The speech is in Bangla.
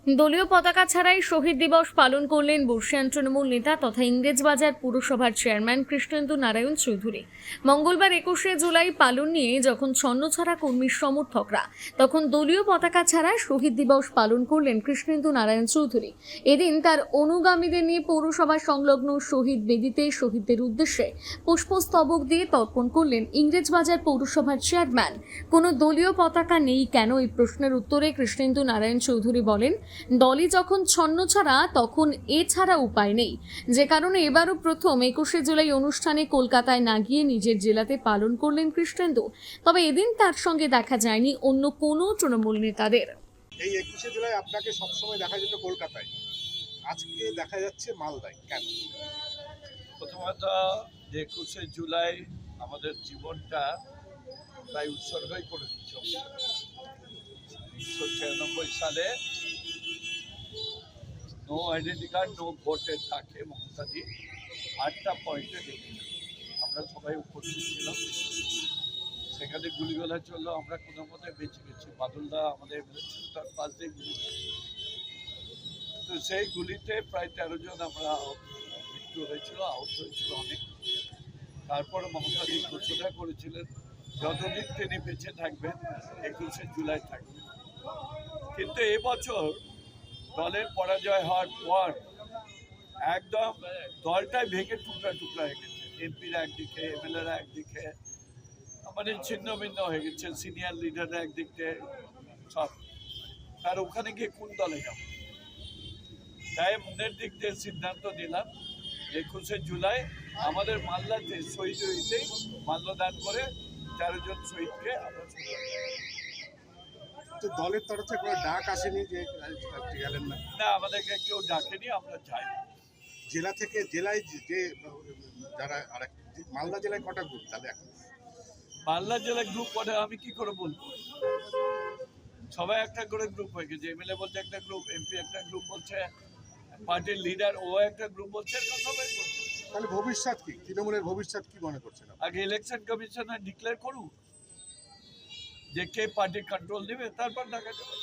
দলীয় পতাকা ছাড়াই শহীদ দিবস পালন করলেন বর্ষিয়ান তৃণমূল নেতা তথা ইংরেজবাজার পুরসভার চেয়ারম্যান কৃষ্ণেন্দু নারায়ণ চৌধুরী। মঙ্গলবার 21শে জুলাই পালন নিয়ে যখন ছন্নছাড়া কর্মীর সমর্থকরা, তখন দলীয় পতাকা ছাড়া শহীদ দিবস পালন করলেন কৃষ্ণেন্দু নারায়ণ চৌধুরী। এদিন তার অনুগামীদের নিয়ে পৌরসভা সংলগ্ন শহীদ বেদিতে শহীদদের উদ্দেশ্যে পুষ্পস্তবক দিয়ে তর্পণ করলেন ইংরেজবাজার পৌরসভার চেয়ারম্যান। কোনো দলীয় পতাকা নেই কেন, এই প্রশ্নের উত্তরে কৃষ্ণেন্দু নারায়ণ চৌধুরী বলেন, দলই যখন ছন্নছাড়া তখন এছাড়া উপায় নেই, যে কারণে এবারও প্রথম 21শে জুলাই অনুষ্ঠানে কলকাতায় না গিয়ে নিজের জেলাতে পালন করলেন কৃষ্ণেন্দু। তবে এদিন তার সঙ্গে দেখা যায়নি অন্য কোনো তৃণমূল নেতাদের। এই 21শে জুলাই আপনাকে সবসময় দেখা যেত কলকাতায়, আজকে দেখা যাচ্ছে মালদায়, কেন? প্রথমত 21শে জুলাই আমাদের জীবনটা প্রায় উৎসর্গই করে দিচ্ছে। 1996 সালে নো আইডেন্টি কার্ড নো ভোটের তাকে মমতাজি 8টা পয়েন্টে দেখেছি। আমরা সবাই উপস্থিত ছিলাম, সেখানে গুলিগোলা চললো, আমরা কোনো মতে বেঁচে গেছি। বাদলদা আমাদের ছিল, তার পাশ দিয়ে গুলি, তো সেই গুলিতে প্রায় 13 জন আমরা মৃত্যু হয়েছিল, আহত হয়েছিল অনেক। তারপরে মমতাজি ঘোষণা করেছিলেন যতদিন তিনি বেঁচে থাকবেন 21শে জুলাই থাকবেন। কিন্তু এবছর দলের পরাজয় হওয়ার পর একদম দলটাই ভেঙে টুকরা টুকরা হয়ে গেছে। এমপিরা একদিকে, এমএলএরা একদিকে, মানে ছিন্ন ভিন্ন হয়ে গেছে। সিনিয়র লিডাররা একদিকে, সব। আর ওখানে গিয়ে কোন দলে যাব? তাই মনের দিক দিয়ে সিদ্ধান্ত নিলাম 21শে জুলাই আমাদের মালদাতে শহীদ হইতেই মাল্যদান করে 13 জন শহীদকে আমরা তো দলের তরফ থেকে কোনো ডাক আসেনি যে গেলেন না? না, আমাদেরকে কেউ ডাকেনি, আমরা যাই। জেলা থেকে জেলায় যে যারা মালদা জেলায় কটা গ্রুপ তাহলে এখন? মালদা জেলায় গ্রুপ করে আমি কি করে বলবো? সবাই একটা করে গ্রুপ হয়ে গেছে। এমএলএ বলছে একটা গ্রুপ, এমপি একটা গ্রুপ বলছে, পার্টির লিডার ও একটা গ্রুপ বলছে, এরকম সবাই বলছে। তাহলে ভবিষ্যৎ কি, তৃণমূলের ভবিষ্যৎ কি মনে করছেন? আগে ইলেকশন কমিশনার ডিক্লেয়ার করুক যে কে পার্টি কন্ট্রোল নেবে, তারপর দেখা যাবে।